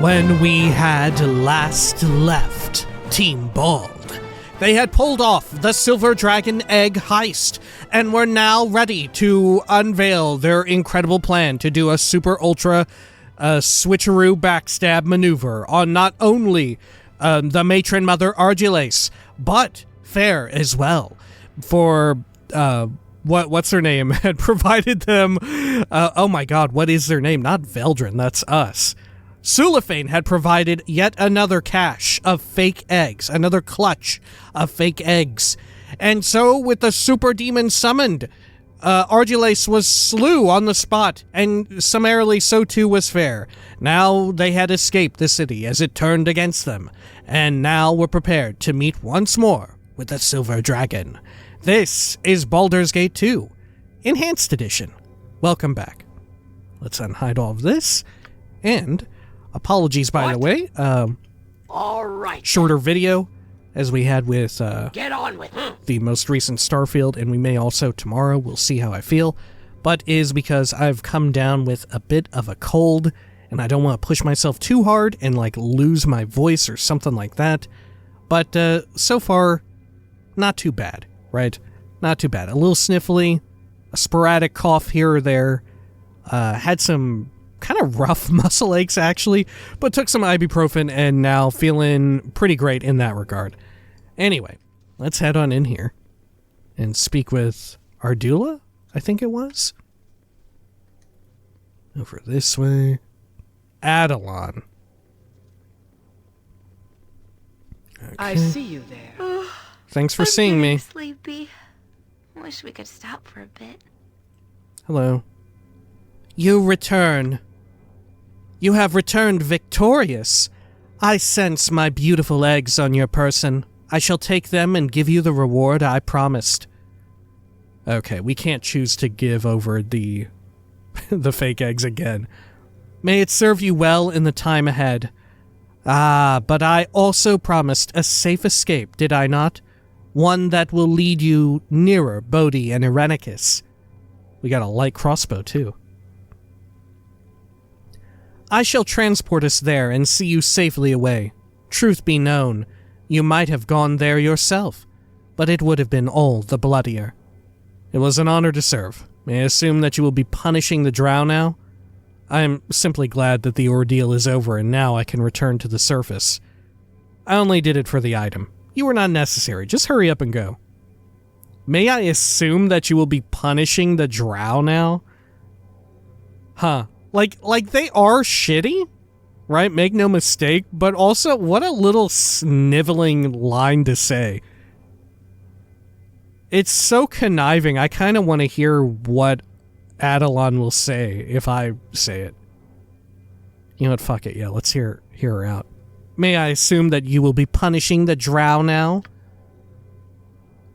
When we had last left Team Bald, they had pulled off the Silver Dragon Egg heist and were now ready to unveil their incredible plan to do a super ultra switcheroo backstab maneuver on not only the matron mother Argilace, but Fair as well. For what's her name had provided them. Oh my God, what is their name? Not Veldrin, that's us. Sulafane had provided yet another cache of fake eggs, another clutch of fake eggs. And so, with the super demon summoned, Argilace was slew on the spot, and summarily so too was Fair. Now they had escaped the city as it turned against them, and now were prepared to meet once more with the Silver Dragon. This is Baldur's Gate 2, Enhanced Edition. Welcome back. Let's unhide all of this, and apologies, by the way. All right. Shorter video, as we had with Get on with it. the most recent Starfield, and we may also tomorrow. We'll see how I feel. But is because I've come down with a bit of a cold, and I don't want to push myself too hard and like lose my voice or something like that. But so far, not too bad, right? Not too bad. A little sniffly, a sporadic cough here or there. Had some kind of rough muscle aches, actually, but took some ibuprofen and now feeling pretty great in that regard. Anyway, let's head on in here and speak with Ardula, I think it was. Over this way. Adalon. Okay. I see you there. Thanks for I'm seeing me. getting sleepy. Wish we could stop for a bit. Hello. You return. You have returned victorious. I sense my beautiful eggs on your person. I shall take them and give you the reward I promised. Okay, we can't choose to give over the the fake eggs again. May it serve you well in the time ahead. Ah, but I also promised a safe escape, did I not? One that will lead you nearer Bodhi and Irenicus. We got a light crossbow, too. I shall transport us there and see you safely away. Truth be known, you might have gone there yourself, but it would have been all the bloodier. It was an honor to serve. May I assume that you will be punishing the drow now? I am simply glad that the ordeal is over and now I can return to the surface. I only did it for the item. You were not necessary. Just hurry up and go. May I assume that you will be punishing the drow now? Huh. Like they are shitty, right? Make no mistake, but also what a little sniveling line to say. It's so conniving. I kind of want to hear what Adalon will say if I say it. You know what? Fuck it. Yeah, let's hear her out. May I assume that you will be punishing the drow now?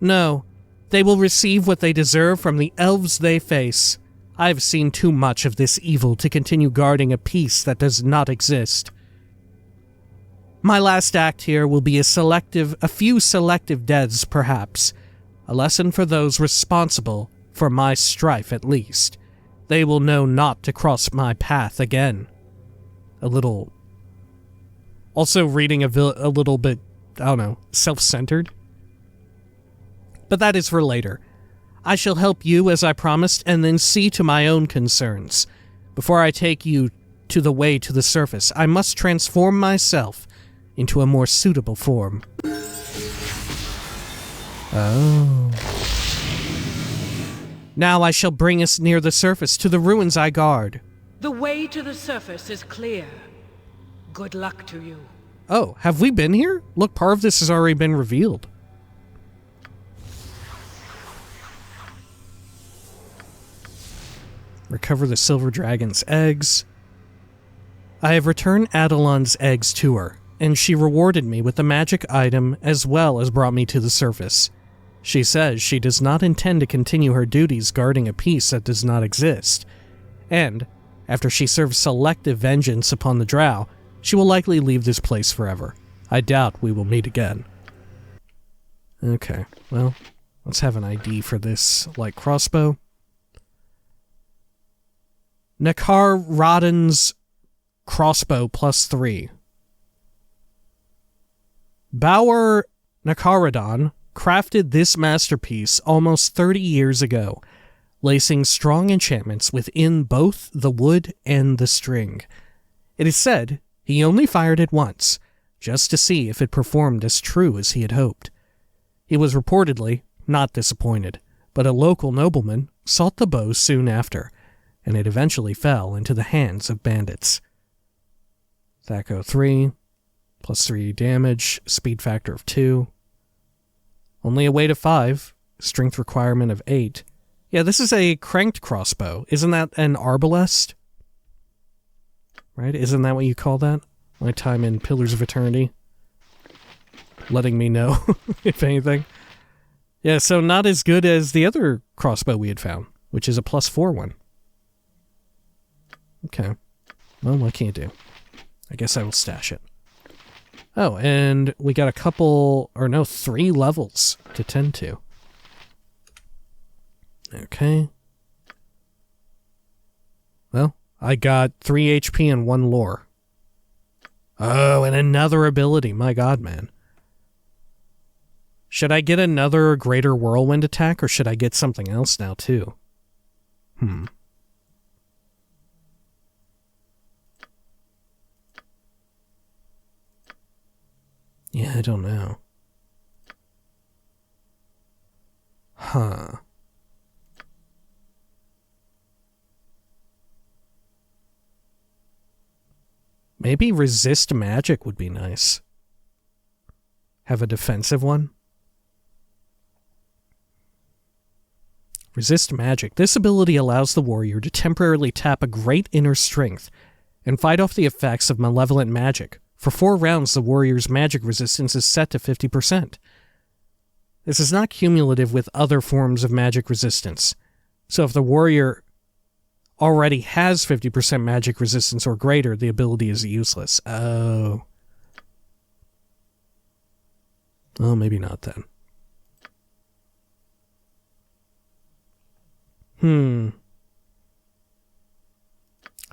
No. They will receive what they deserve from the elves they face. I've seen too much of this evil to continue guarding a peace that does not exist. My last act here will be a few selective deaths, perhaps. A lesson for those responsible for my strife, at least. They will know not to cross my path again. A little... Also reading a little bit, I don't know, self-centered. But that is for later. I shall help you as I promised and then see to my own concerns. Before I take you to the way to the surface, I must transform myself into a more suitable form. Oh. Now I shall bring us near the surface to the ruins I guard. The way to the surface is clear. Good luck to you. Oh, have we been here? Look, part of this has already been revealed. Recover the Silver Dragon's eggs. I have returned Adalon's eggs to her, and she rewarded me with the magic item as well as brought me to the surface. She says she does not intend to continue her duties guarding a peace that does not exist, and, after she serves selective vengeance upon the drow, she will likely leave this place forever. I doubt we will meet again. Okay, well, let's have an ID for this light crossbow. Nakar Rodden's crossbow +3. Bauer Nakaradon crafted this masterpiece almost 30 years ago, lacing strong enchantments within both the wood and the string. It is said he only fired it once, just to see if it performed as true as he had hoped. He was reportedly not disappointed, but a local nobleman sought the bow soon after, and it eventually fell into the hands of bandits. Thaco 3, +3 damage, speed factor of 2. Only a weight of 5, strength requirement of 8. Yeah, this is a cranked crossbow. Isn't that an arbalest? Right? Isn't that what you call that? My time in Pillars of Eternity. Letting me know, if anything. Yeah, so not as good as the other crossbow we had found, which is a +4 one. Okay. Well, what can you do? I guess I will stash it. Oh, and we got 3 levels to tend to. Okay. Well, I got 3 HP and 1 lore. Oh, and another ability. My god, man. Should I get another greater whirlwind attack, or should I get something else now, too? Yeah, I don't know. Huh. Maybe resist magic would be nice. Have a defensive one. Resist magic. This ability allows the warrior to temporarily tap a great inner strength and fight off the effects of malevolent magic. For 4 rounds, the warrior's magic resistance is set to 50%. This is not cumulative with other forms of magic resistance. So if the warrior already has 50% magic resistance or greater, the ability is useless. Oh. Well, maybe not then.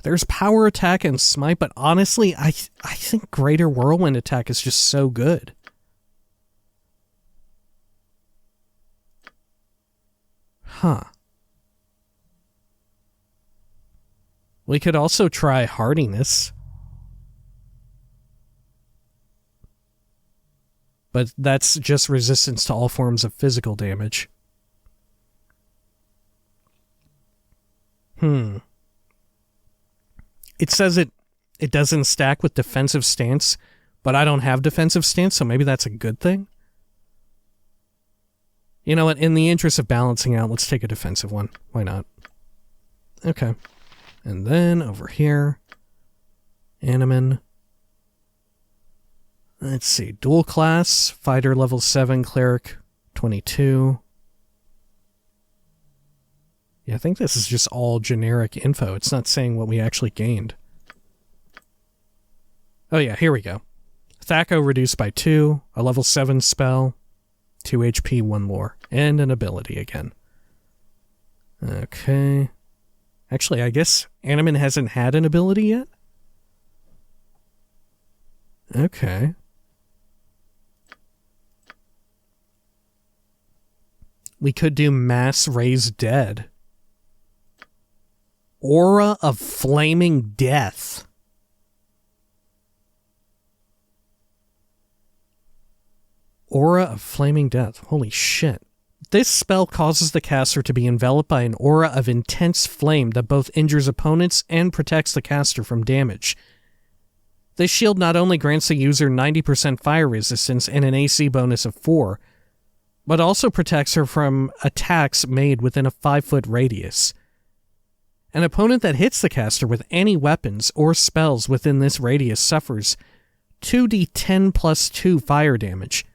There's power attack and smite, but honestly, I think greater whirlwind attack is just so good. Huh. We could also try hardiness. But that's just resistance to all forms of physical damage. It says it doesn't stack with defensive stance, but I don't have defensive stance, so maybe that's a good thing? You know what, in the interest of balancing out, let's take a defensive one. Why not? Okay. And then, over here, Animan. Let's see, dual class, fighter level 7, cleric 22. Yeah, I think this is just all generic info. It's not saying what we actually gained. Oh yeah, here we go. Thaco reduced by 2, a level 7 spell, 2 HP, 1 lore, and an ability again. Okay. Actually, I guess Animan hasn't had an ability yet? Okay. We could do Mass Raise Dead. Aura of Flaming Death. Aura of Flaming Death. Holy shit. This spell causes the caster to be enveloped by an aura of intense flame that both injures opponents and protects the caster from damage. This shield not only grants the user 90% fire resistance and an AC bonus of 4, but also protects her from attacks made within a 5-foot radius. An opponent that hits the caster with any weapons or spells within this radius suffers 2d10 plus 2 fire damage.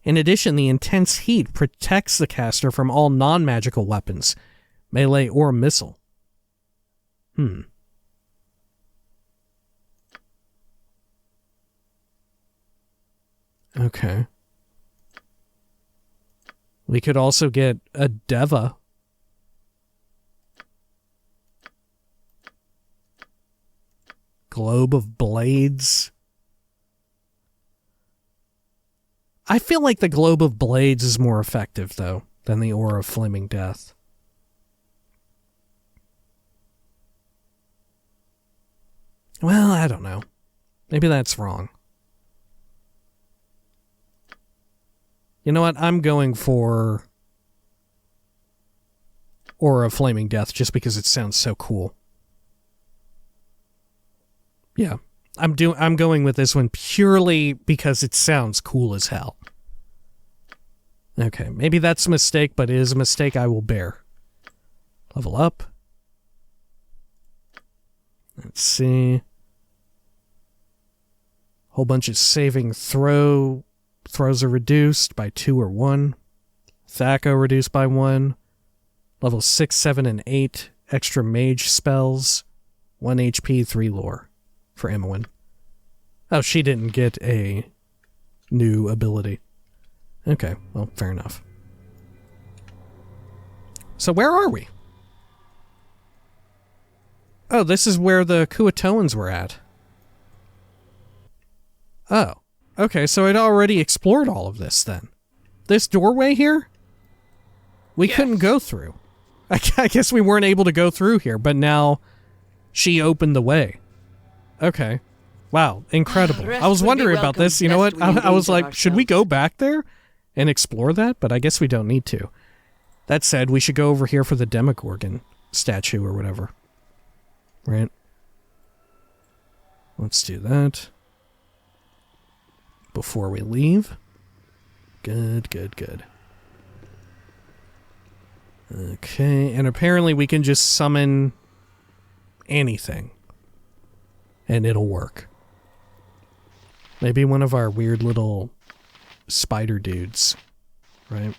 In addition, the intense heat protects the caster from all non-magical weapons, melee or missile. Okay. We could also get a Deva. Globe of Blades. I feel like the Globe of Blades is more effective, though, than the Aura of Flaming Death. Well, I don't know. Maybe that's wrong. You know what? I'm going for Aura of Flaming Death just because it sounds so cool. Yeah. I'm going with this one purely because it sounds cool as hell. Okay, maybe that's a mistake, but it is a mistake I will bear. Level up. Let's see. Whole bunch of saving throws are reduced by 2 or 1. Thaco reduced by 1. Level 6, 7, and 8 extra mage spells. 1 HP, 3 lore for Imoen. Oh, she didn't get a new ability. Okay, well, fair enough. So where are we? Oh, this is where the Kuatoans were at. Oh, okay, so I'd already explored all of this then. This doorway here? We couldn't go through. I guess we weren't able to go through here, but now she opened the way. Okay. Wow, incredible. I was wondering about this, you know what? I was like, should we go back there and explore that? But I guess we don't need to. That said, we should go over here for the Demogorgon statue or whatever. Right? Let's do that. Before we leave. Good, good, good. Okay, and apparently we can just summon anything. And it'll work. Maybe one of our weird little spider dudes. Right?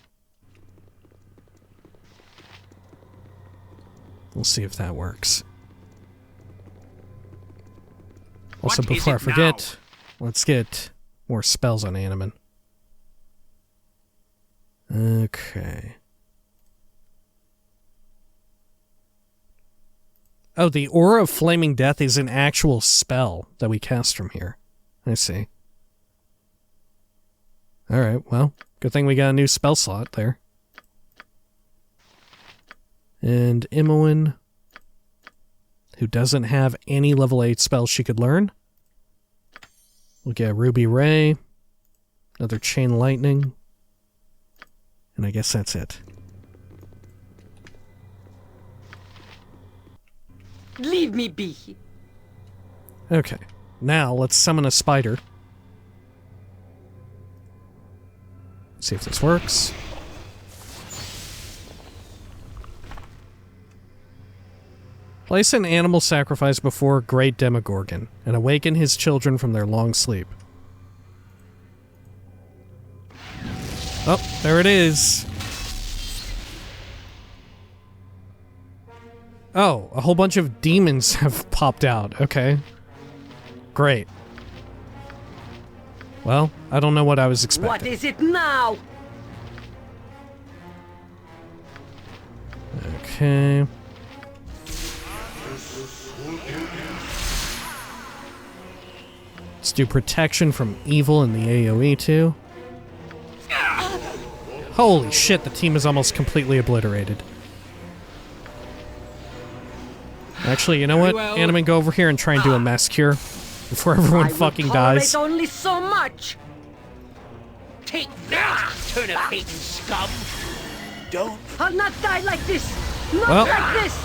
We'll see if that works. Also, before I forget, let's get more spells on Animan. Okay. Oh, the Aura of Flaming Death is an actual spell that we cast from here. I see. Alright, well, good thing we got a new spell slot there. And Imoen, who doesn't have any level 8 spells she could learn. We'll get Ruby Ray, another Chain Lightning, and I guess that's it. Leave me be. Okay, now let's summon a spider. See if this works. Place an animal sacrifice before Great Demogorgon and awaken his children from their long sleep. Oh, there it is. Oh, a whole bunch of demons have popped out. Okay. Great. Well, I don't know what I was expecting. What is it now? Okay. Let's do protection from evil in the AoE too. Holy shit, the team is almost completely obliterated. Actually, you know what? Well, Animan, go over here and try and do a mass cure before everyone fucking dies. Only so much. Take that, turnip-hating scum! Don't... I'll not die like this. Not Well. like this.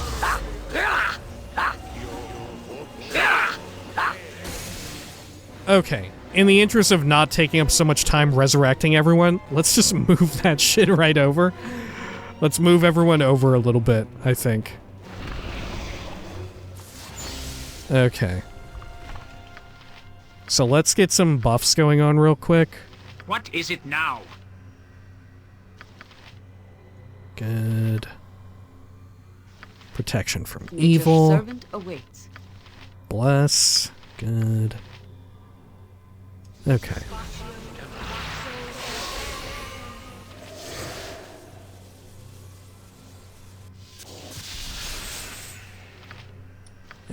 Okay, in the interest of not taking up so much time resurrecting everyone, let's just move that shit right over. Let's move everyone over a little bit, I think. Okay. So let's get some buffs going on real quick. What is it now? Good. Protection from Nature's evil. servant awaits. Bless. Good. Okay.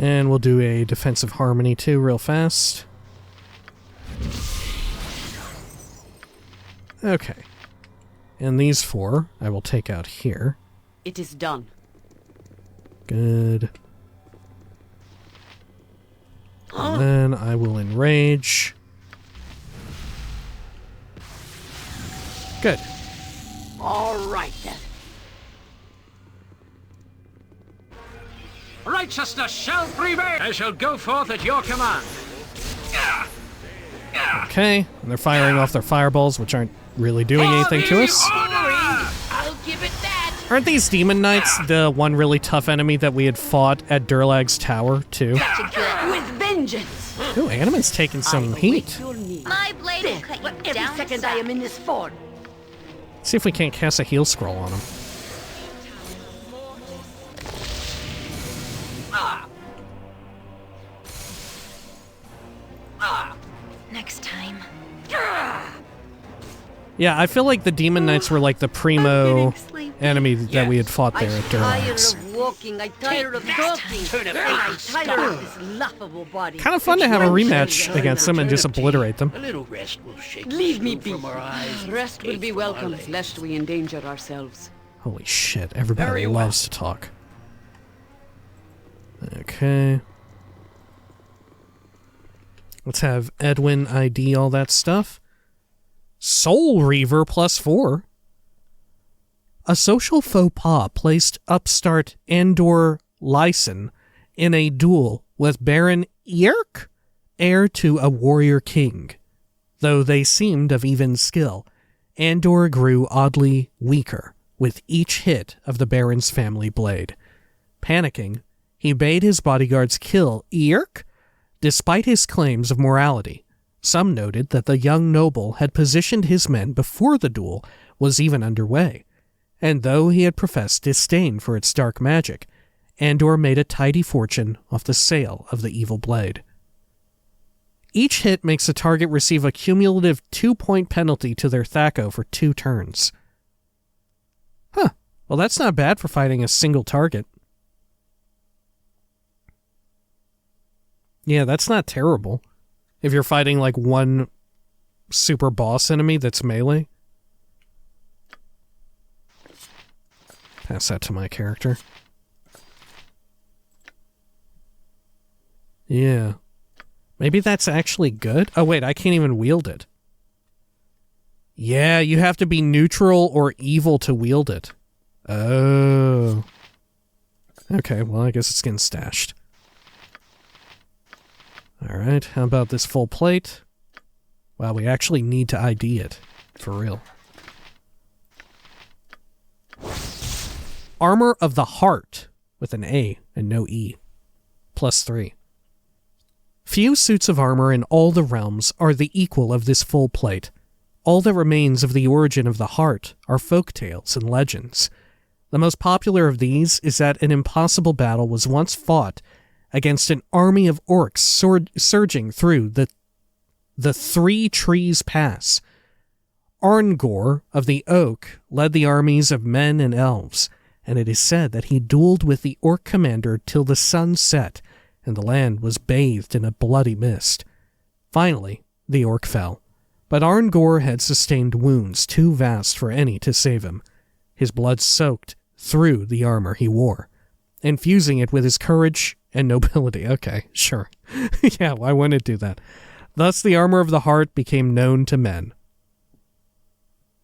And we'll do a defensive harmony too, real fast. Okay. And these 4 I will take out here. It is done. Good. And then I will enrage. Good. All right, then. Righteousness shall prevail! I shall go forth at your command. Okay, and they're firing off their fireballs, which aren't really doing anything to us. I'll give it that. Aren't these Demon Knights the one really tough enemy that we had fought at Durlag's Tower, too? With vengeance. Ooh, Animan's taking some heat. My blade will cut you Every down. second I am in this fort. See if we can't cast a heal scroll on him. Next time. Yeah, I feel like the Demon Knights were like the primo enemy that we had fought there at Durlag's. of walking, I'm tired of talking, Turn it I'm back. tired of this laughable body. Kind of fun to have a rematch against them and just obliterate them. A little rest will shake Leave the me screw be. from our eyes. Rest will be Take from our welcome, legs. lest we endanger ourselves. Holy shit, everybody Very well. loves to talk. Okay. Let's have Edwin ID all that stuff. Soul Reaver +4. A social faux pas placed upstart Andor Lyson in a duel with Baron Yerk, heir to a warrior king. Though they seemed of even skill, Andor grew oddly weaker with each hit of the Baron's family blade. Panicking, he bade his bodyguards kill Yerk, despite his claims of morality. Some noted that the young noble had positioned his men before the duel was even underway, and though he had professed disdain for its dark magic, Andor made a tidy fortune off the sale of the evil blade. Each hit makes the target receive a cumulative 2-point penalty to their Thaco for 2 turns. Huh, well that's not bad for fighting a single target. Yeah, that's not terrible. If you're fighting like one super boss enemy that's melee. Pass that to my character. Yeah. Maybe that's actually good? Oh wait, I can't even wield it. Yeah, you have to be neutral or evil to wield it. Oh. Okay, well I guess it's getting stashed. Alright, how about this full plate? Wow, we actually need to ID it. For real. Armor of the Heart, with an A and no E. +3. Few suits of armor in all the realms are the equal of this full plate. All that remains of the origin of the heart are folk tales and legends. The most popular of these is that an impossible battle was once fought against an army of orcs surging through the Three Trees Pass. Arngor of the Oak led the armies of men and elves, and it is said that he dueled with the orc commander till the sun set, and the land was bathed in a bloody mist. Finally, the orc fell, but Arngor had sustained wounds too vast for any to save him. His blood soaked through the armor he wore, infusing it with his courage and nobility. Okay, sure. Yeah, why wouldn't it do that? Thus the armor of the heart became known to men.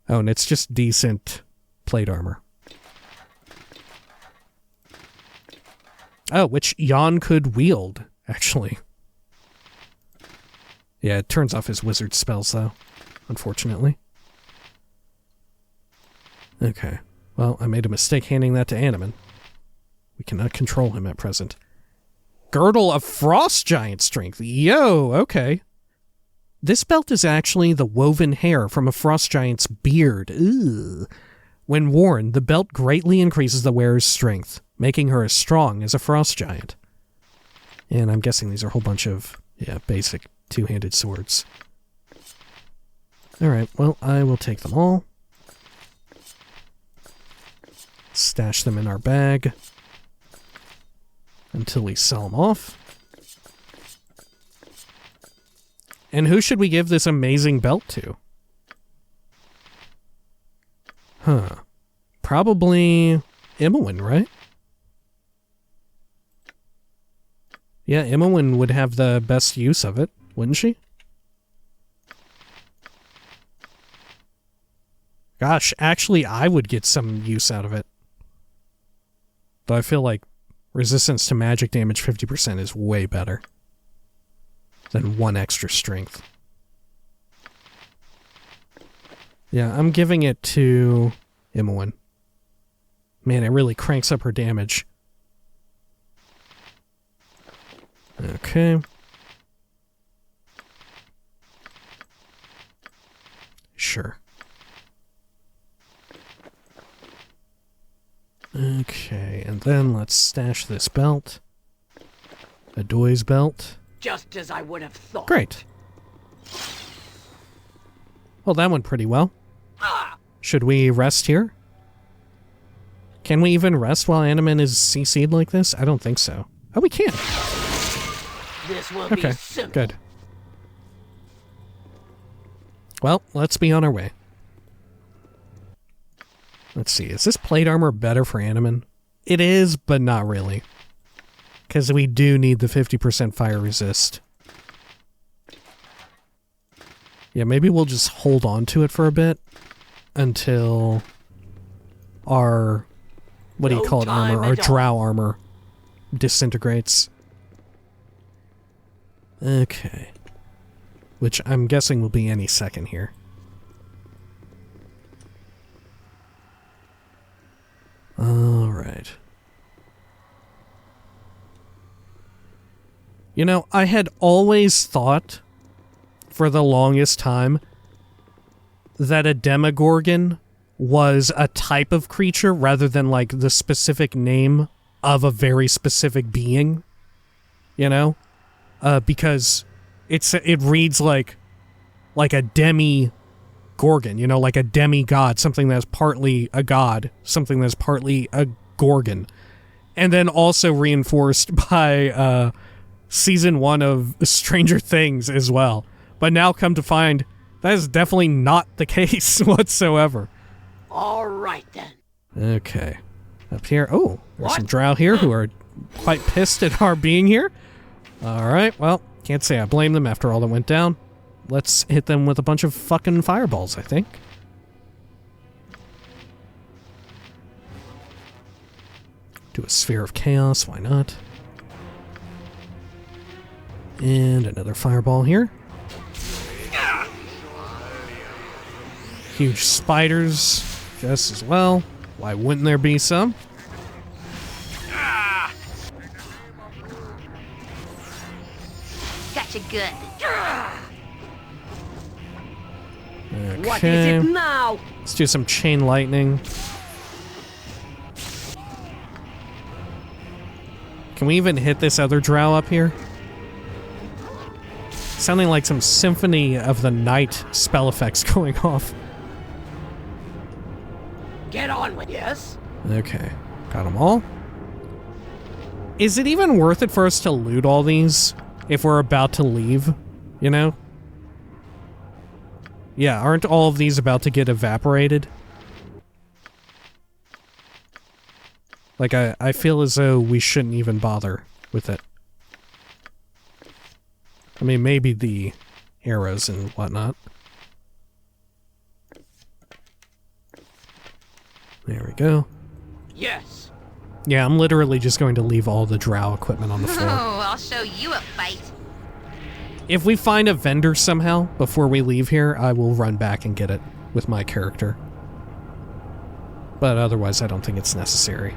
Oh, and it's just decent plate armor. Oh, which Jan could wield, actually. Yeah, it turns off his wizard spells, though, unfortunately. Okay, well, I made a mistake handing that to Animan. We cannot control him at present. Girdle of Frost Giant Strength. Yo, okay. This belt is actually the woven hair from a frost giant's beard. Ugh. When worn, the belt greatly increases the wearer's strength, making her as strong as a frost giant. And I'm guessing these are a whole bunch of, basic two-handed swords. Alright, well, I will take them all. Stash them in our bag. until we sell them off. And who should we give this amazing belt to? Huh. Probably Imoen, right? Yeah, Imoen would have the best use of it, wouldn't she? Gosh, actually, I would get some use out of it. Though I feel like resistance to magic damage 50% is way better than 1 extra strength. Yeah, I'm giving it to Imoen. Man, it really cranks up her damage. Okay. Sure. Okay, and then let's stash this belt. Adoy's belt. Just as I would have thought. Great. Well, that went pretty well. Should we rest here? Can we even rest while Animan is CC'd like this? I don't think so. Oh, we can. This will Okay, be simple. good. Well, let's be on our way. Let's see, is this plate armor better for Animan? It is, but not really. Because we do need the 50% fire resist. Yeah, maybe we'll just hold on to it for a bit until our, what do you call it, armor? Our drow armor disintegrates. Okay. Which I'm guessing will be any second here. Alright. You know, I had always thought, for the longest time, that a Demogorgon was a type of creature rather than, like, the specific name of a very specific being. You know? Because it reads like a demi-gorgon, you know, like a demigod, something that's partly a god, something that's partly a gorgon. And then also reinforced by Season 1 of Stranger Things as well. But now come to find, that is definitely not the case whatsoever. All right, then. Okay. Up here. Oh, there's some drow here who are quite pissed at our being here. Alright, well, can't say I blame them after all that went down. Let's hit them with a bunch of fucking fireballs, I think. Do a Sphere of Chaos, why not? And another fireball here. Huge spiders, just as well. Why wouldn't there be some? Gotcha good. Okay. What is it now? Let's do some chain lightning. Can we even hit this other drow up here? Sounding like some Symphony of the Night spell effects going off. Get on with yes. Okay, got them all. Is it even worth it for us to loot all these if we're about to leave, you know? Yeah, aren't all of these about to get evaporated? Like, I feel as though we shouldn't even bother with it. I mean, maybe the arrows and whatnot. There we go. Yes. Yeah, I'm literally just going to leave all the drow equipment on the floor. Oh, I'll show you a fight. If we find a vendor somehow before we leave here, I will run back and get it with my character. But otherwise, I don't think it's necessary.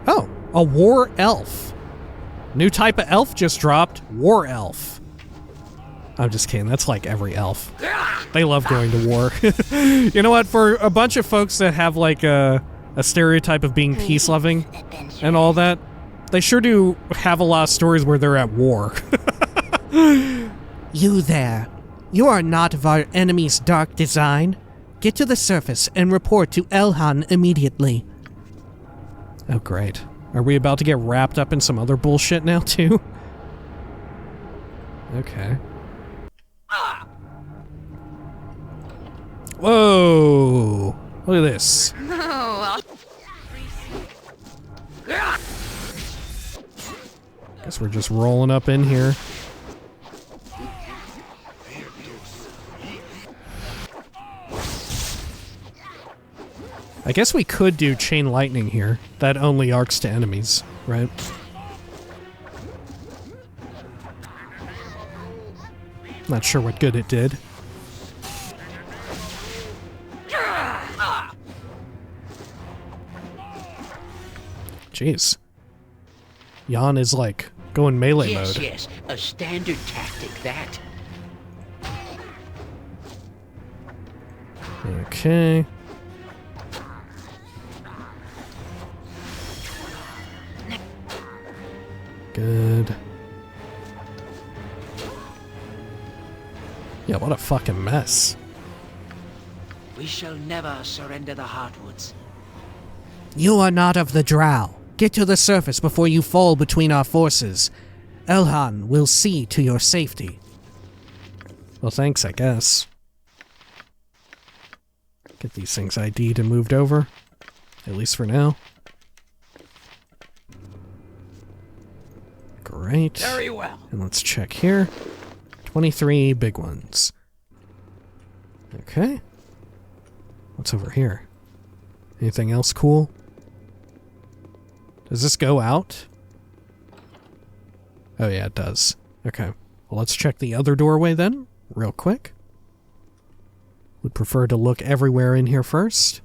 Oh, a war elf. New type of elf just dropped. War elf. I'm just kidding. That's like every elf. They love going to war. You know what? For a bunch of folks that have like a stereotype of being peace-loving and all that, they sure do have a lot of stories where they're at war. You there. You are not of our enemy's dark design. Get to the surface and report to Elhan immediately. Oh, great. Are we about to get wrapped up in some other bullshit now, too? Okay. Whoa! Look at this. Guess we're just rolling up in here. I guess we could do chain lightning here. That only arcs to enemies, right? Not sure what good it did. Jeez. Jan is like going melee mode. Yes, a standard tactic, that. Okay. Good. Yeah, what a fucking mess. We shall never surrender the Heartwoods. You are not of the Drow. Get to the surface before you fall between our forces. Elhan will see to your safety. Well, thanks, I guess. Get these things ID'd and moved over. At least for now. Great. Very well. And let's check here. 23 big ones. Okay. What's over here? Anything else cool? Does this go out? Oh yeah, it does. Okay. Well, let's check the other doorway then, real quick. Would prefer to look everywhere in here first.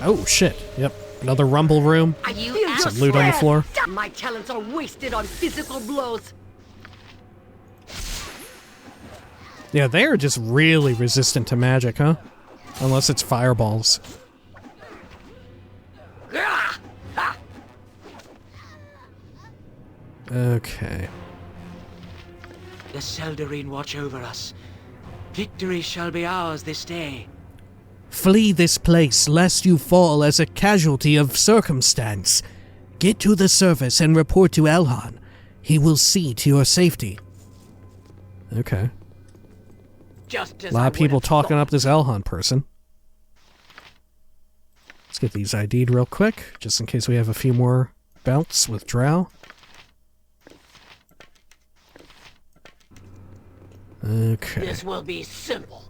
Oh shit, yep. Another rumble room. Some loot on the floor. My talents are wasted on physical blows. Yeah, they are just really resistant to magic, huh? Unless it's fireballs. Okay. The Seldarine watch over us. Victory shall be ours this day. Flee this place lest you fall as a casualty of circumstance. Get to the surface and report to Elhan. He will see to your safety. Okay. Just as A lot of people talking up this Elhan person. Let's get these ID'd real quick, just in case we have a few more bouts with Drow. Okay. This will be simple.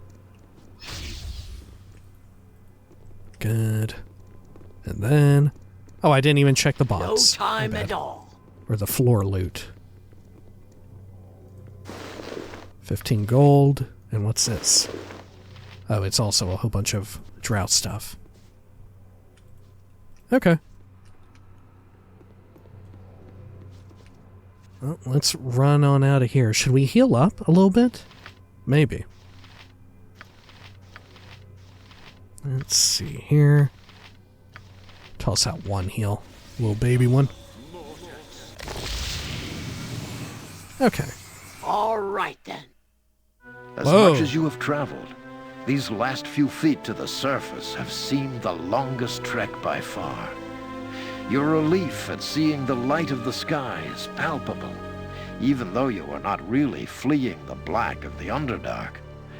Good. And then... Oh, I didn't even check the No bots. time at all. Or the floor loot. 15 gold. And what's this? Oh, it's also a whole bunch of Drow stuff. Okay. Well, let's run on out of here. Should we heal up a little bit? Maybe. Let's see here. Toss out one heal. Little baby one. Okay. All right then. As Whoa. much as you have traveled, these last few feet to the surface have seemed the longest trek by far. Your relief at seeing the light of the sky is palpable, even though you are not really fleeing the black of the Underdark,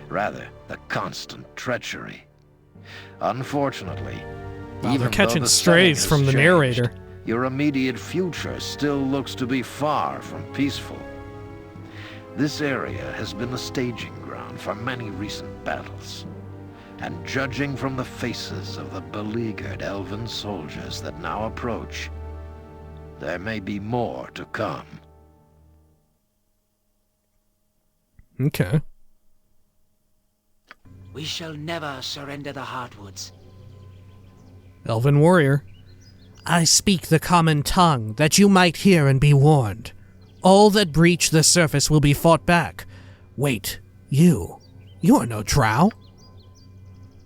rather the constant treachery. Unfortunately, Wow, even they're catching though the strays setting from has the changed, narrator. your immediate future still looks to be far from peaceful. This area has been the staging ground for many recent battles, and judging from the faces of the beleaguered elven soldiers that now approach, there may be more to come. Okay. We shall never surrender the Heartwoods. Elven warrior. I speak the common tongue, that you might hear and be warned. All that breach the surface will be fought back. Wait, you are no Drow.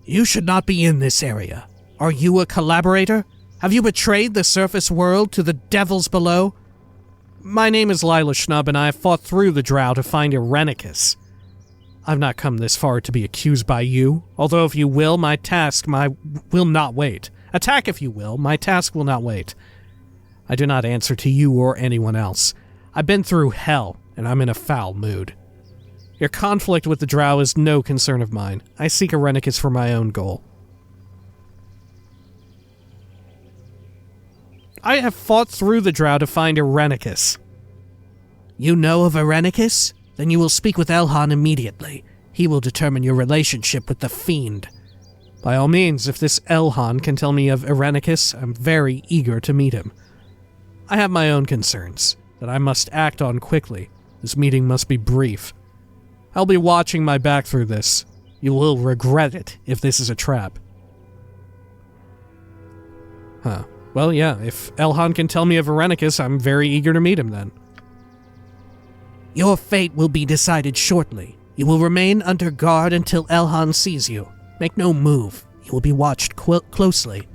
You should not be in this area. Are you a collaborator? Have you betrayed the surface world to the devils below? My name is Lila Schnub, and I have fought through the Drow to find Irenicus. I've not come this far to be accused by you, although if you will, my task will not wait. Attack if you will, my task will not wait. I do not answer to you or anyone else. I've been through hell, and I'm in a foul mood. Your conflict with the Drow is no concern of mine. I seek Irenicus for my own goal. I have fought through the Drow to find Irenicus. You know of Irenicus? Then you will speak with Elhan immediately. He will determine your relationship with the Fiend. By all means, if this Elhan can tell me of Irenicus, I'm very eager to meet him. I have my own concerns that I must act on quickly. This meeting must be brief. I'll be watching my back through this. You will regret it if this is a trap. Huh. Well, yeah, if Elhan can tell me of Irenicus, I'm very eager to meet him then. Your fate will be decided shortly. You will remain under guard until Elhan sees you. Make no move. You will be watched closely.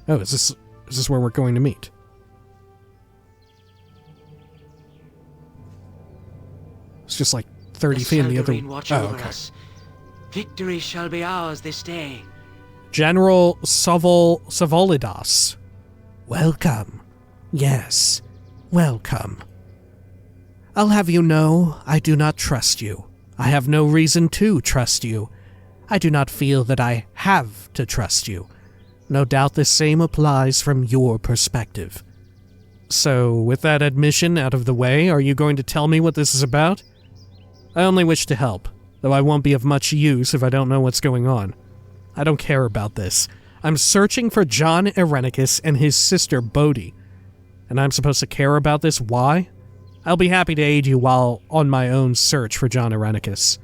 Oh, is this where we're going to meet? It's just like 30 feet in the other... Watch over us. Victory shall be ours this day. General Savolidas. Welcome. Yes, welcome. I'll have you know, I do not trust you. I have no reason to trust you. I do not feel that I have to trust you. No doubt the same applies from your perspective. So, with that admission out of the way, are you going to tell me what this is about? I only wish to help, though I won't be of much use if I don't know what's going on. I don't care about this. I'm searching for John Irenicus and his sister Bodhi. And I'm supposed to care about this? Why? I'll be happy to aid you while on my own search for John Irenicus.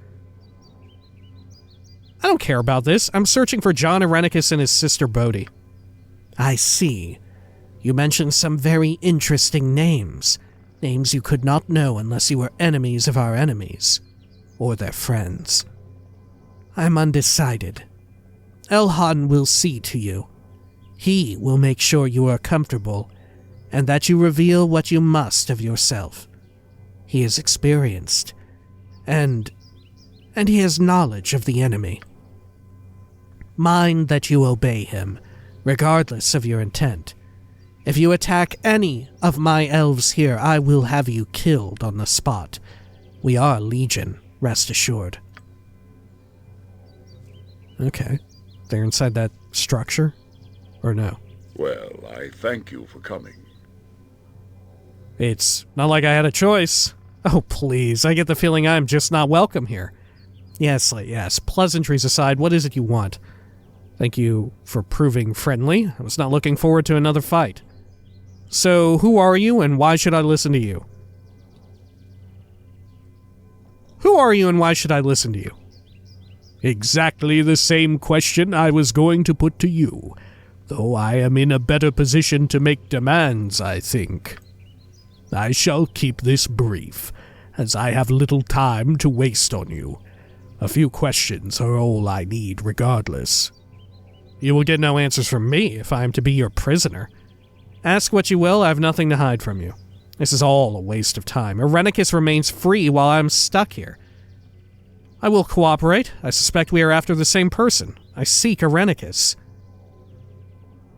I don't care about this. I'm searching for John Irenicus and his sister Bodhi. I see. You mentioned some very interesting names. Names you could not know unless you were enemies of our enemies. Or their friends. I'm undecided. Elhan will see to you. He will make sure you are comfortable, and that you reveal what you must of yourself. He is experienced, and he has knowledge of the enemy. Mind that you obey him, regardless of your intent. If you attack any of my elves here, I will have you killed on the spot. We are Legion, rest assured. Okay. They're inside that structure? Or no? Well, I thank you for coming. It's not like I had a choice. Oh, please. I get the feeling I'm just not welcome here. Yes, pleasantries aside, what is it you want? Thank you for proving friendly. I was not looking forward to another fight. So, who are you and why should I listen to you? Who are you and why should I listen to you? Exactly the same question I was going to put to you, though I am in a better position to make demands, I think. I shall keep this brief, as I have little time to waste on you. A few questions are all I need regardless. You will get no answers from me if I am to be your prisoner. Ask what you will, I have nothing to hide from you. This is all a waste of time. Irenicus remains free while I'm stuck here. I will cooperate. I suspect we are after the same person. I seek Irenicus.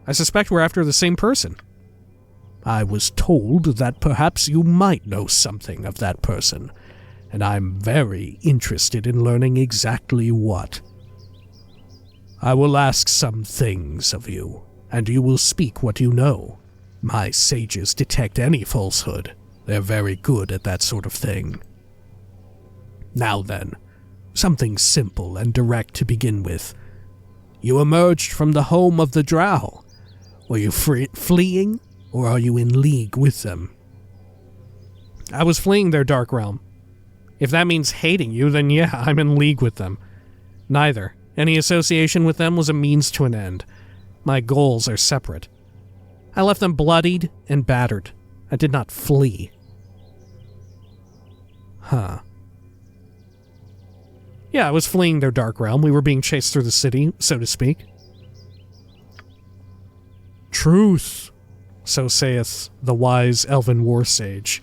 I suspect we're after the same person. I was told that perhaps you might know something of that person, and I'm very interested in learning exactly what. I will ask some things of you, and you will speak what you know. My sages detect any falsehood. They're very good at that sort of thing. Now then, something simple and direct to begin with. You emerged from the home of the Drow. Were you fleeing, or are you in league with them? I was fleeing their dark realm. If that means hating you, then yeah, I'm in league with them. Neither. Any association with them was a means to an end. My goals are separate. I left them bloodied and battered. I did not flee. Huh. Yeah, I was fleeing their dark realm. We were being chased through the city, so to speak. Truth, so saith the wise elven war sage.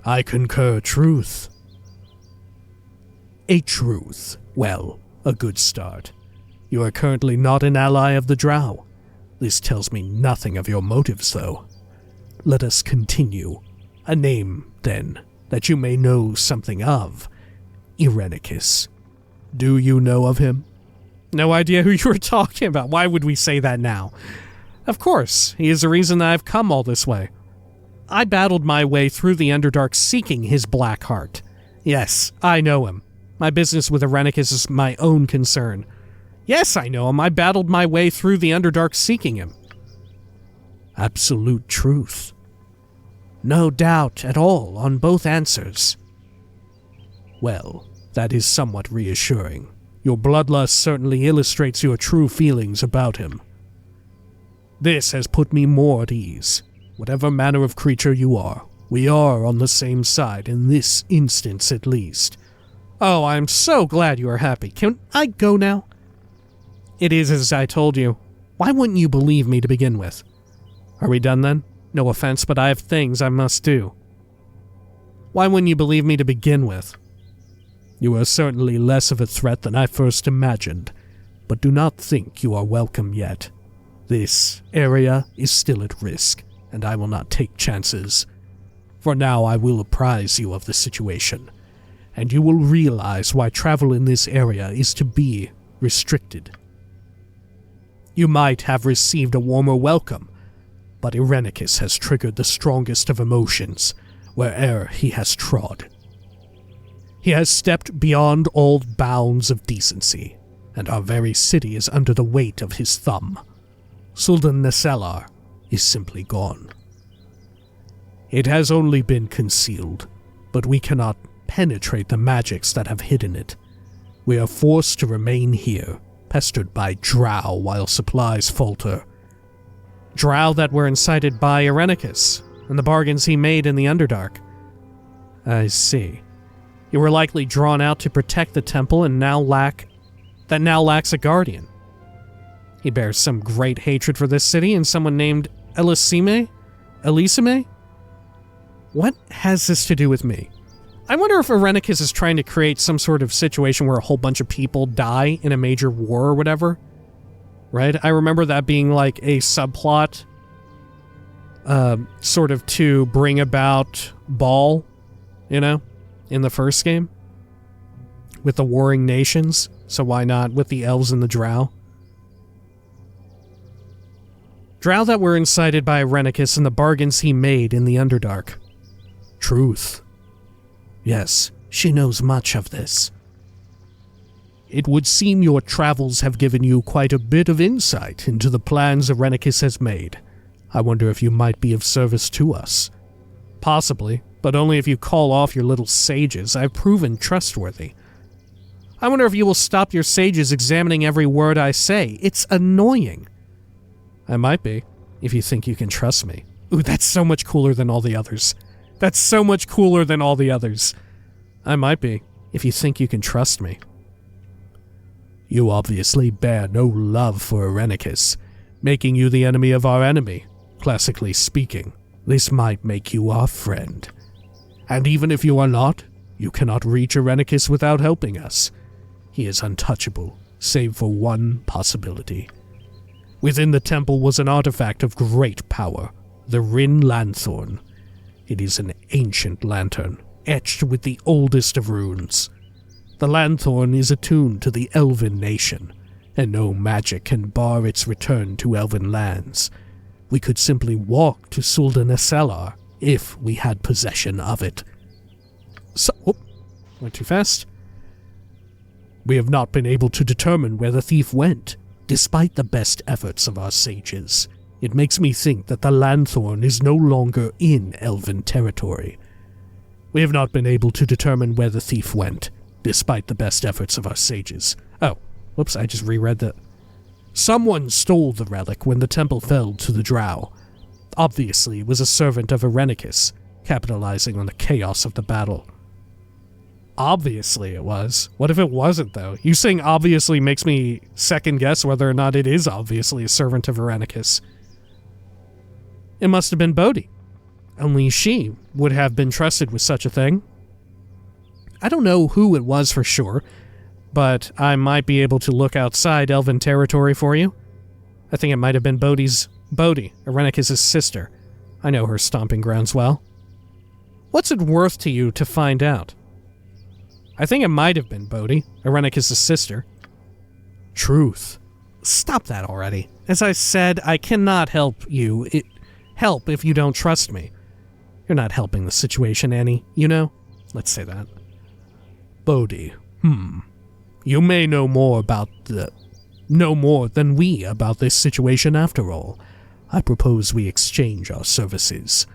I concur, truth. A truth Well, a good start. You are currently not an ally of the Drow. This tells me nothing of your motives, though. Let us continue. A name, then, that you may know something of. Irenicus. Do you know of him? No idea who you were talking about. Why would we say that now? Of course, he is the reason that I've come all this way. I battled my way through the Underdark seeking his black heart. Yes, I know him. My business with Irenicus is my own concern. Yes, I know him. I battled my way through the Underdark seeking him. Absolute truth. No doubt at all on both answers. Well, that is somewhat reassuring. Your bloodlust certainly illustrates your true feelings about him. This has put me more at ease. Whatever manner of creature you are, we are on the same side in this instance at least. Oh, I'm so glad you are happy. Can I go now? It is as I told you. Why wouldn't you believe me to begin with? Are we done then? No offense, but I have things I must do. Why wouldn't you believe me to begin with? You are certainly less of a threat than I first imagined, but do not think you are welcome yet. This area is still at risk, and I will not take chances. For now, I will apprise you of the situation, and you will realize why travel in this area is to be restricted. You might have received a warmer welcome, but Irenicus has triggered the strongest of emotions where'er he has trod. He has stepped beyond all bounds of decency, and our very city is under the weight of his thumb. Sultan Naselar is simply gone. It has only been concealed, but we cannot penetrate the magics that have hidden it. We are forced to remain here, pestered by drow while supplies falter. Drow that were incited by Irenicus, and the bargains he made in the Underdark. I see. You were likely drawn out to protect the temple and now lacks a guardian. He bears some great hatred for this city and someone named Elisime? What has this to do with me? I wonder if Irenicus is trying to create some sort of situation where a whole bunch of people die in a major war or whatever. Right? I remember that being like a subplot, sort of to bring about Bhaal, you know, in the first game. With the warring nations, so why not with the Elves and the Drow? Drow that were incited by Irenicus and the bargains he made in the Underdark. Truth. Yes, she knows much of this. It would seem your travels have given you quite a bit of insight into the plans Irenicus has made. I wonder if you might be of service to us. Possibly, but only if you call off your little sages. I've proven trustworthy. I wonder if you will stop your sages examining every word I say. It's annoying. I might be, if you think you can trust me. Ooh, that's so much cooler than all the others. That's so much cooler than all the others. I might be, if you think you can trust me. You obviously bear no love for Irenicus, making you the enemy of our enemy. Classically speaking, this might make you our friend. And even if you are not, you cannot reach Irenicus without helping us. He is untouchable, save for one possibility. Within the temple was an artifact of great power, the Rin Lanthorn. It is an ancient lantern, etched with the oldest of runes. The Lanthorn is attuned to the Elven nation, and no magic can bar its return to Elven lands. We could simply walk to Sultan Naselar if we had possession of it. Went too fast. We have not been able to determine where the thief went, despite the best efforts of our sages. It makes me think that the Lanthorn is no longer in Elven territory. We have not been able to determine where the thief went, despite the best efforts of our sages. Oh, whoops, I just reread that. Someone stole the relic when the temple fell to the Drow. Obviously, it was a servant of Irenicus, capitalizing on the chaos of the battle. Obviously it was. What if it wasn't, though? You saying obviously makes me second guess whether or not it is obviously a servant of Irenicus. It must have been Bodhi. Only she would have been trusted with such a thing. I don't know who it was for sure, but I might be able to look outside Elven territory for you. I think it might have been Bodhi, Irenicus' sister. I know her stomping grounds well. What's it worth to you to find out? I think it might have been Bodhi, Irenicus' sister. Truth. Stop that already. As I said, I cannot help you. Help if you don't trust me. You're not helping the situation any, you know? Let's say that. Bodhi. You may know more than we about this situation after all. I propose we exchange our services.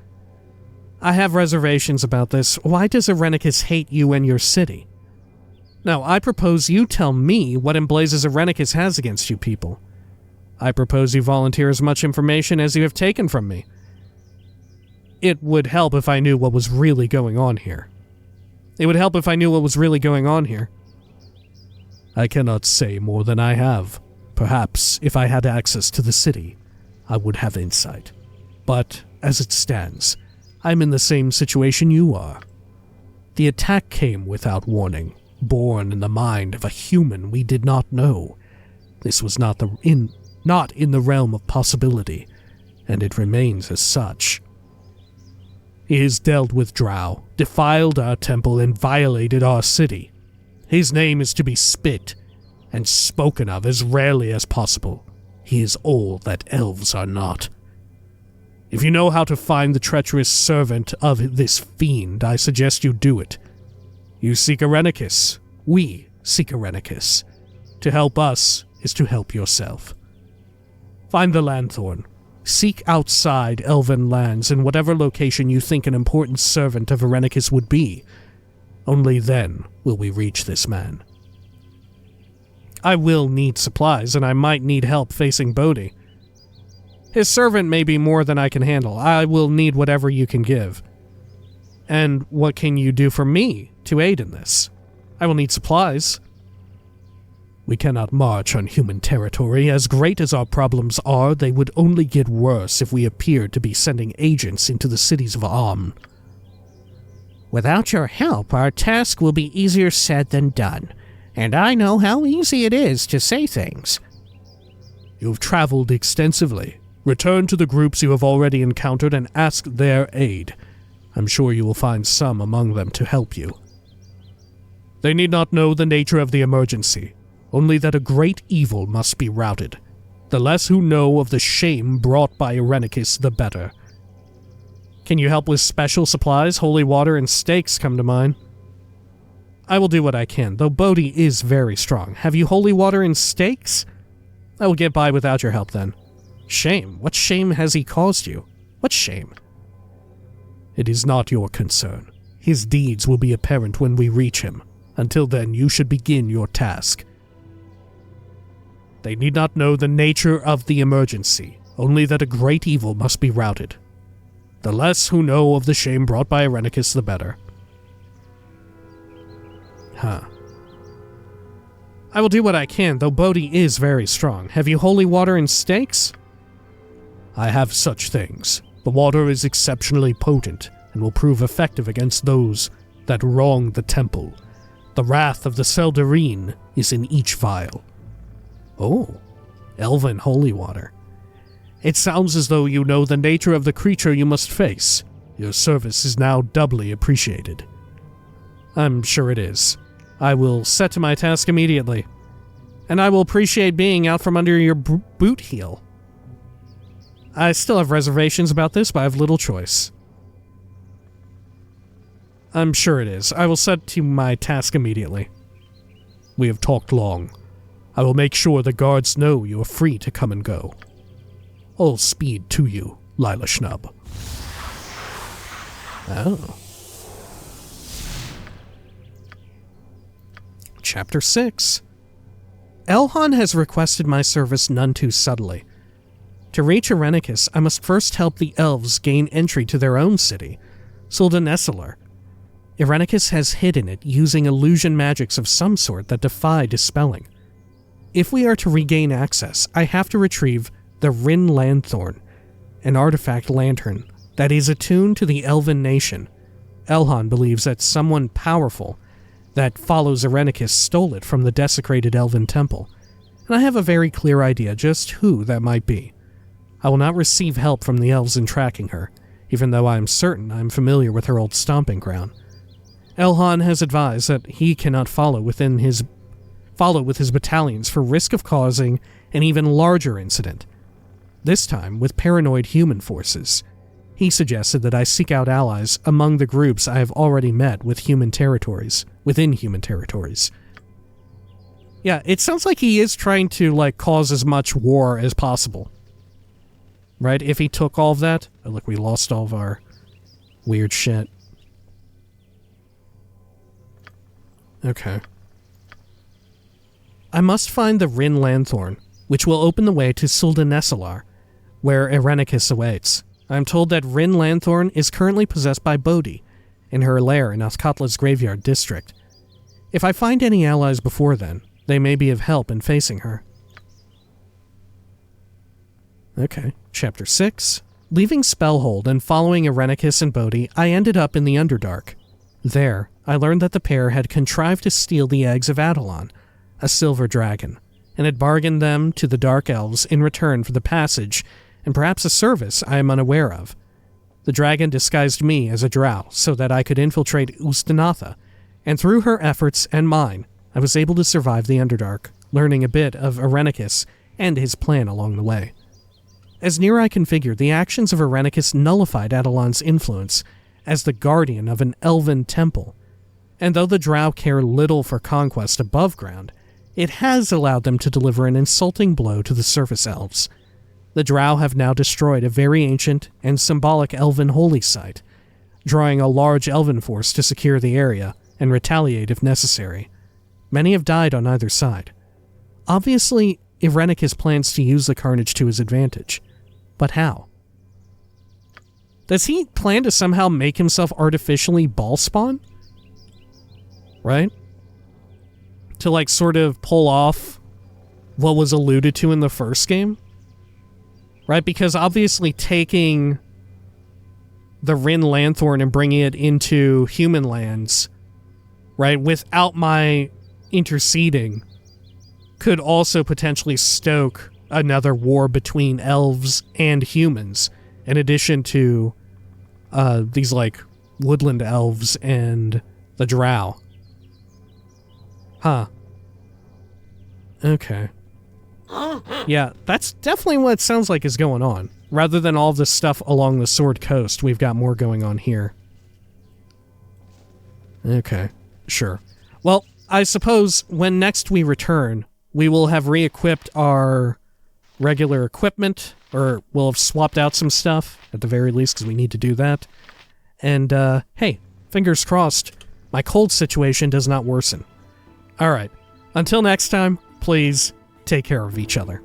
I have reservations about this. Why does Irenicus hate you and your city? Now, I propose you tell me what in blazes Irenicus has against you people. I propose you volunteer as much information as you have taken from me. It would help if I knew what was really going on here. I cannot say more than I have. Perhaps, if I had access to the city, I would have insight. But, as it stands, I'm in the same situation you are. The attack came without warning, born in the mind of a human we did not know. This was not in the realm of possibility, and it remains as such. He has dealt with Drow, defiled our temple, and violated our city. His name is to be spit and spoken of as rarely as possible. He is all that elves are not. If you know how to find the treacherous servant of this fiend, I suggest you do it. You seek Irenicus. We seek Irenicus. To help us is to help yourself. Find the Lanthorn. Seek outside Elven lands in whatever location you think an important servant of Irenicus would be. Only then will we reach this man. I will need supplies, and I might need help facing Bodhi. His servant may be more than I can handle. I will need whatever you can give. And what can you do for me to aid in this? I will need supplies. We cannot march on human territory. As great as our problems are, they would only get worse if we appeared to be sending agents into the cities of Amn. Without your help, our task will be easier said than done, and I know how easy it is to say things. You've traveled extensively. Return to the groups you have already encountered and ask their aid. I'm sure you will find some among them to help you. They need not know the nature of the emergency, only that a great evil must be routed. The less who know of the shame brought by Irenicus, the better. Can you help with special supplies? Holy water and stakes come to mind. I will do what I can, though Bodhi is very strong. Have you holy water and stakes? I will get by without your help then. Shame? What shame has he caused you? What shame? It is not your concern. His deeds will be apparent when we reach him. Until then, you should begin your task. They need not know the nature of the emergency, only that a great evil must be routed. The less who know of the shame brought by Irenicus, the better. I will do what I can, though Bodhi is very strong. Have you holy water and stakes? I have such things. The water is exceptionally potent, and will prove effective against those that wrong the temple. The wrath of the Seldarine is in each vial. Oh, Elven holy water. It sounds as though you know the nature of the creature you must face. Your service is now doubly appreciated. I'm sure it is. I will set to my task immediately. And I will appreciate being out from under your boot heel. I still have reservations about this, but I have little choice. I'm sure it is. I will set to my task immediately. We have talked long. I will make sure the guards know you are free to come and go. All speed to you, Lila Schnub. Oh. Chapter 6. Elhan has requested my service none too subtly. To reach Irenicus, I must first help the Elves gain entry to their own city, Suldanesselar. Irenicus has hidden it using illusion magics of some sort that defy dispelling. If we are to regain access, I have to retrieve the Rin Lanthorn, an artifact lantern that is attuned to the Elven nation. Elhan believes that someone powerful that follows Irenicus stole it from the desecrated elven temple, and I have a very clear idea just who that might be. I will not receive help from the elves in tracking her, even though I am certain I am familiar with her old stomping ground. Elhan has advised that he cannot follow with his battalions for risk of causing an even larger incident, this time with paranoid human forces. He suggested that I seek out allies among the groups I have already met within human territories. Yeah, it sounds like he is trying to, like, cause as much war as possible. Right? If he took all of that... Oh, look, we lost all of our weird shit. Okay. I must find the Rin Lanthorn, which will open the way to Suldanesselar, where Irenicus awaits. I am told that Rin Lanthorn is currently possessed by Bodhi, in her lair in Athkatla's graveyard district. If I find any allies before then, they may be of help in facing her. Okay, Chapter 6. Leaving Spellhold and following Irenicus and Bodhi, I ended up in the Underdark. There, I learned that the pair had contrived to steal the eggs of Adalon, a silver dragon, and had bargained them to the Dark Elves in return for the passage and perhaps a service I am unaware of. The dragon disguised me as a drow so that I could infiltrate Ustanatha, and through her efforts and mine, I was able to survive the Underdark, learning a bit of Irenicus and his plan along the way. As near I can figure, the actions of Irenicus nullified Adalon's influence as the guardian of an elven temple, and though the drow care little for conquest above ground, it has allowed them to deliver an insulting blow to the surface elves. The drow have now destroyed a very ancient and symbolic elven holy site, drawing a large elven force to secure the area and retaliate if necessary. Many have died on either side. Obviously, Irenicus plans to use the carnage to his advantage. But how? Does he plan to somehow make himself artificially Bhaalspawn? Right? To, like, sort of pull off what was alluded to in the first game? Right? Because obviously taking the Rin Lanthorn and bringing it into human lands, right, without my interceding, could also potentially stoke another war between elves and humans, in addition to these, like, woodland elves and the drow. Huh. Okay. Yeah, that's definitely what it sounds like is going on. Rather than all this stuff along the Sword Coast, we've got more going on here. Okay, sure. Well, I suppose when next we return, we will have re-equipped our regular equipment, or we'll have swapped out some stuff, at the very least, because we need to do that. And, hey, fingers crossed, my cold situation does not worsen. Alright, until next time, please take care of each other.